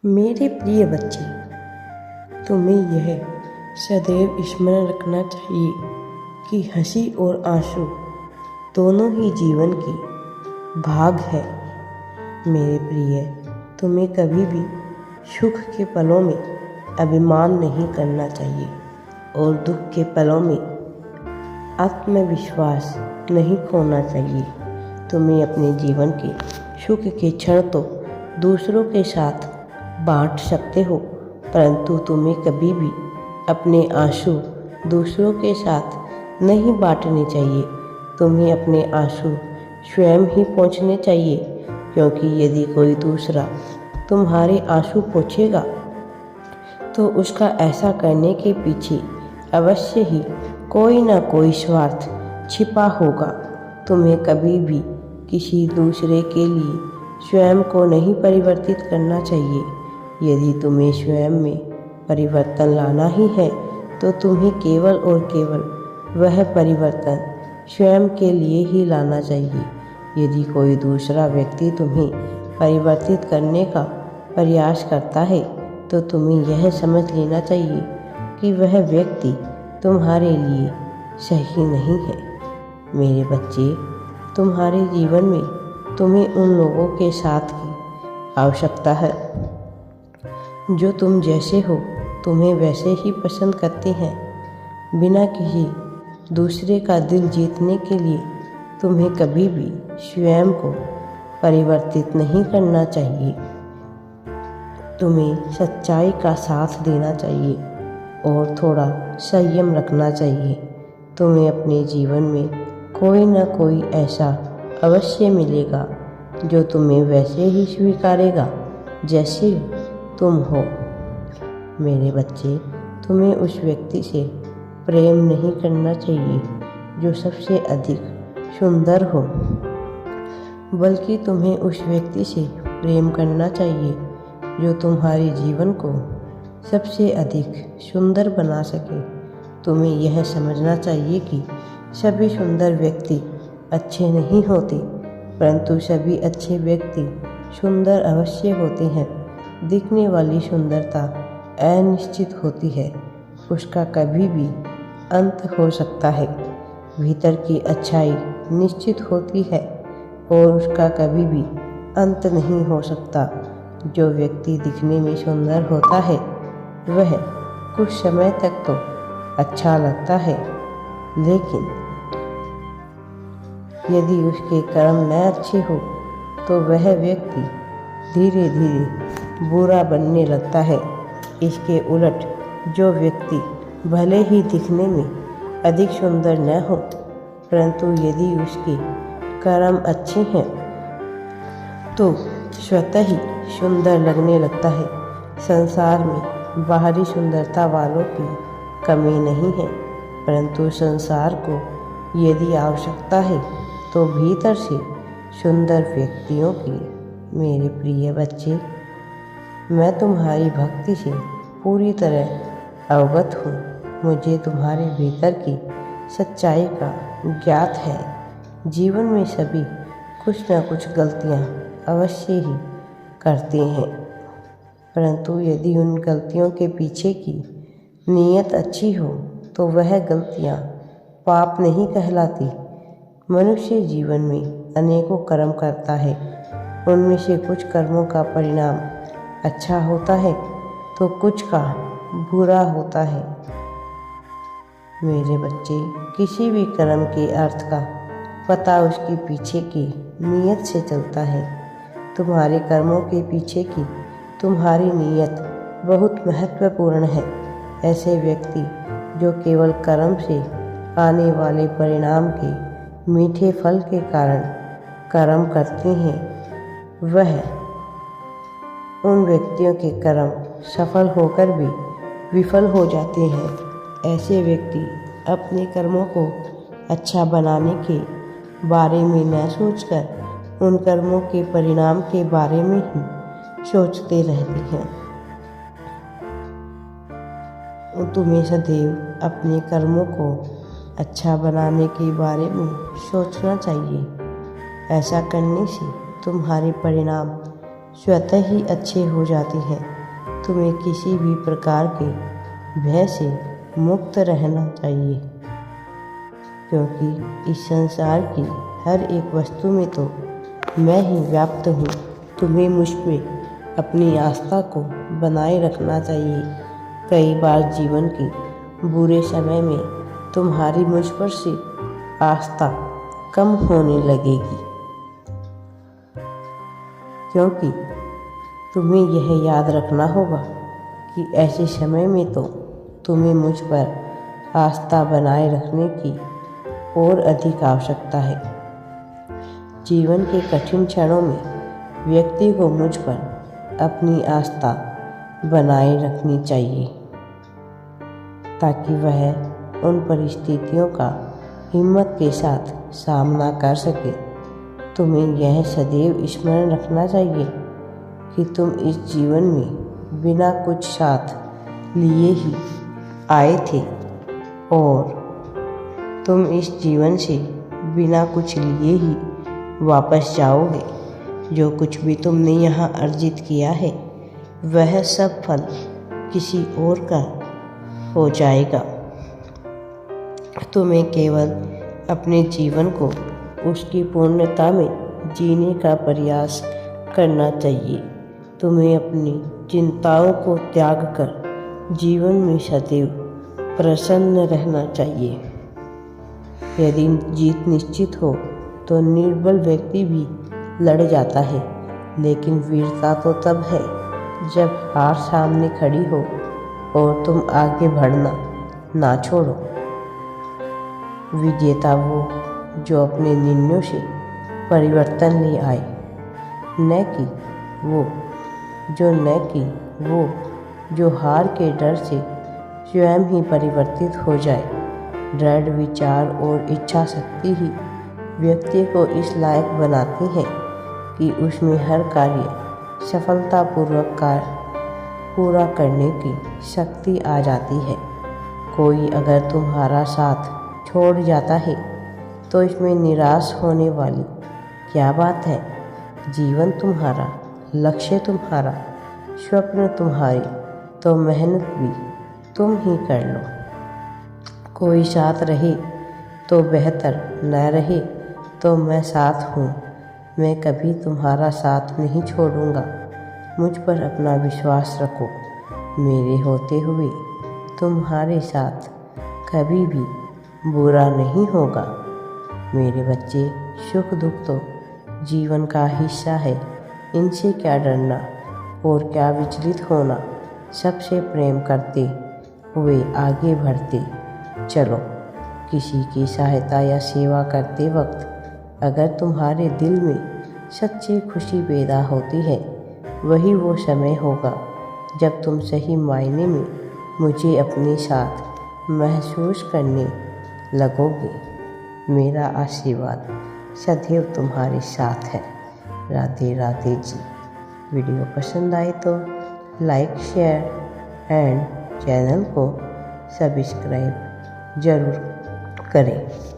मेरे प्रिय बच्चे, तुम्हें यह सदैव स्मरण रखना चाहिए कि हंसी और आंसू दोनों ही जीवन की भाग है। मेरे प्रिय, तुम्हें कभी भी सुख के पलों में अभिमान नहीं करना चाहिए और दुख के पलों में आत्मविश्वास नहीं खोना चाहिए। तुम्हें अपने जीवन के सुख के क्षण तो दूसरों के साथ बांट सकते हो, परंतु तुम्हें कभी भी अपने आंसू दूसरों के साथ नहीं बांटने चाहिए। तुम्हें अपने आंसू स्वयं ही पोंछने चाहिए, क्योंकि यदि कोई दूसरा तुम्हारे आंसू पोंछेगा तो उसका ऐसा करने के पीछे अवश्य ही कोई ना कोई स्वार्थ छिपा होगा। तुम्हें कभी भी किसी दूसरे के लिए स्वयं को नहीं परिवर्तित करना चाहिए। यदि तुम्हें स्वयं में परिवर्तन लाना ही है तो तुम्हें केवल और केवल वह परिवर्तन स्वयं के लिए ही लाना चाहिए। यदि कोई दूसरा व्यक्ति तुम्हें परिवर्तित करने का प्रयास करता है तो तुम्हें यह समझ लेना चाहिए कि वह व्यक्ति तुम्हारे लिए सही नहीं है। मेरे बच्चे, तुम्हारे जीवन में तुम्हें उन लोगों के साथ की आवश्यकता है जो तुम जैसे हो तुम्हें वैसे ही पसंद करते हैं। बिना किसी दूसरे का दिल जीतने के लिए तुम्हें कभी भी स्वयं को परिवर्तित नहीं करना चाहिए। तुम्हें सच्चाई का साथ देना चाहिए और थोड़ा संयम रखना चाहिए। तुम्हें अपने जीवन में कोई ना कोई ऐसा अवश्य मिलेगा जो तुम्हें वैसे ही स्वीकारेगा जैसे तुम हो। मेरे बच्चे, तुम्हें उस व्यक्ति से प्रेम नहीं करना चाहिए जो सबसे अधिक सुंदर हो, बल्कि तुम्हें उस व्यक्ति से प्रेम करना चाहिए जो तुम्हारे जीवन को सबसे अधिक सुंदर बना सके। तुम्हें यह समझना चाहिए कि सभी सुंदर व्यक्ति अच्छे नहीं होते, परंतु सभी अच्छे व्यक्ति सुंदर अवश्य होते हैं। दिखने वाली सुंदरता अनिश्चित होती है, उसका कभी भी अंत हो सकता है। भीतर की अच्छाई निश्चित होती है और उसका कभी भी अंत नहीं हो सकता। जो व्यक्ति दिखने में सुंदर होता है वह कुछ समय तक तो अच्छा लगता है, लेकिन यदि उसके कर्म न अच्छे हो तो वह व्यक्ति धीरे धीरे बुरा बनने लगता है। इसके उलट जो व्यक्ति भले ही दिखने में अधिक सुंदर न हो, परंतु यदि उसके कर्म अच्छे हैं तो स्वतः ही सुंदर लगने लगता है। संसार में बाहरी सुंदरता वालों की कमी नहीं है, परंतु संसार को यदि आवश्यकता है तो भीतर से सुंदर व्यक्तियों की। मेरे प्रिय बच्चे, मैं तुम्हारी भक्ति से पूरी तरह अवगत हूँ। मुझे तुम्हारे भीतर की सच्चाई का ज्ञात है। जीवन में सभी कुछ न कुछ गलतियाँ अवश्य ही करते हैं, परंतु यदि उन गलतियों के पीछे की नीयत अच्छी हो तो वह गलतियाँ पाप नहीं कहलाती। मनुष्य जीवन में अनेकों कर्म करता है, उनमें से कुछ कर्मों का परिणाम अच्छा होता है तो कुछ का बुरा होता है। मेरे बच्चे, किसी भी कर्म के अर्थ का पता उसके पीछे की नीयत से चलता है। तुम्हारे कर्मों के पीछे की तुम्हारी नीयत बहुत महत्वपूर्ण है। ऐसे व्यक्ति जो केवल कर्म से आने वाले परिणाम के मीठे फल के कारण कर्म करते हैं, वह उन व्यक्तियों के कर्म सफल होकर भी विफल हो जाते हैं। ऐसे व्यक्ति अपने कर्मों को अच्छा बनाने के बारे में न सोचकर उन कर्मों के परिणाम के बारे में ही सोचते रहते हैं। तुम्हें सदैव अपने कर्मों को अच्छा बनाने के बारे में सोचना चाहिए। ऐसा करने से तुम्हारे परिणाम स्वतः ही अच्छे हो जाते हैं। तुम्हें किसी भी प्रकार के भय से मुक्त रहना चाहिए, क्योंकि इस संसार की हर एक वस्तु में तो मैं ही व्याप्त हूँ। तुम्हें मुझ में अपनी आस्था को बनाए रखना चाहिए। कई बार जीवन के बुरे समय में तुम्हारी मुझ पर से आस्था कम होने लगेगी, क्योंकि तुम्हें यह याद रखना होगा कि ऐसे समय में तो तुम्हें मुझ पर आस्था बनाए रखने की और अधिक आवश्यकता है। जीवन के कठिन क्षणों में व्यक्ति को मुझ पर अपनी आस्था बनाए रखनी चाहिए, ताकि वह उन परिस्थितियों का हिम्मत के साथ सामना कर सके। तुम्हें यह सदैव स्मरण रखना चाहिए कि तुम इस जीवन में बिना कुछ साथ लिए ही आए थे और तुम इस जीवन से बिना कुछ लिए ही वापस जाओगे। जो कुछ भी तुमने यहाँ अर्जित किया है वह सब फल किसी और का हो जाएगा। तुम्हें केवल अपने जीवन को उसकी पूर्णता में जीने का प्रयास करना चाहिए। तुम्हें अपनी चिंताओं को त्याग कर जीवन में सदैव प्रसन्न रहना चाहिए। यदि जीत निश्चित हो तो निर्बल व्यक्ति भी लड़ जाता है, लेकिन वीरता तो तब है जब हार सामने खड़ी हो और तुम आगे बढ़ना ना छोड़ो। विजेता वो जो अपने निर्णयों से परिवर्तन ले आए, न कि वो जो हार के डर से स्वयं ही परिवर्तित हो जाए। दृढ़ विचार और इच्छा शक्ति ही व्यक्ति को इस लायक बनाती है कि उसमें हर कार्य सफलतापूर्वक पूरा करने की शक्ति आ जाती है। कोई अगर तुम्हारा साथ छोड़ जाता है तो इसमें निराश होने वाली क्या बात है। जीवन तुम्हारा, लक्ष्य तुम्हारा, स्वप्न तुम्हारे, तो मेहनत भी तुम ही कर लो। कोई साथ रहे तो बेहतर, न रहे तो मैं साथ हूँ। मैं कभी तुम्हारा साथ नहीं छोड़ूंगा। मुझ पर अपना विश्वास रखो। मेरे होते हुए तुम्हारे साथ कभी भी बुरा नहीं होगा। मेरे बच्चे, सुख दुख तो जीवन का हिस्सा है। इनसे क्या डरना और क्या विचलित होना। सबसे प्रेम करते हुए आगे बढ़ते चलो। किसी की सहायता या सेवा करते वक्त अगर तुम्हारे दिल में सच्ची खुशी पैदा होती है, वही वो समय होगा जब तुम सही मायने में मुझे अपने साथ महसूस करने लगोगे। मेरा आशीर्वाद सदैव तुम्हारे साथ है। राधे राधे जी। वीडियो पसंद आए तो लाइक, शेयर एंड चैनल को सब्सक्राइब ज़रूर करें।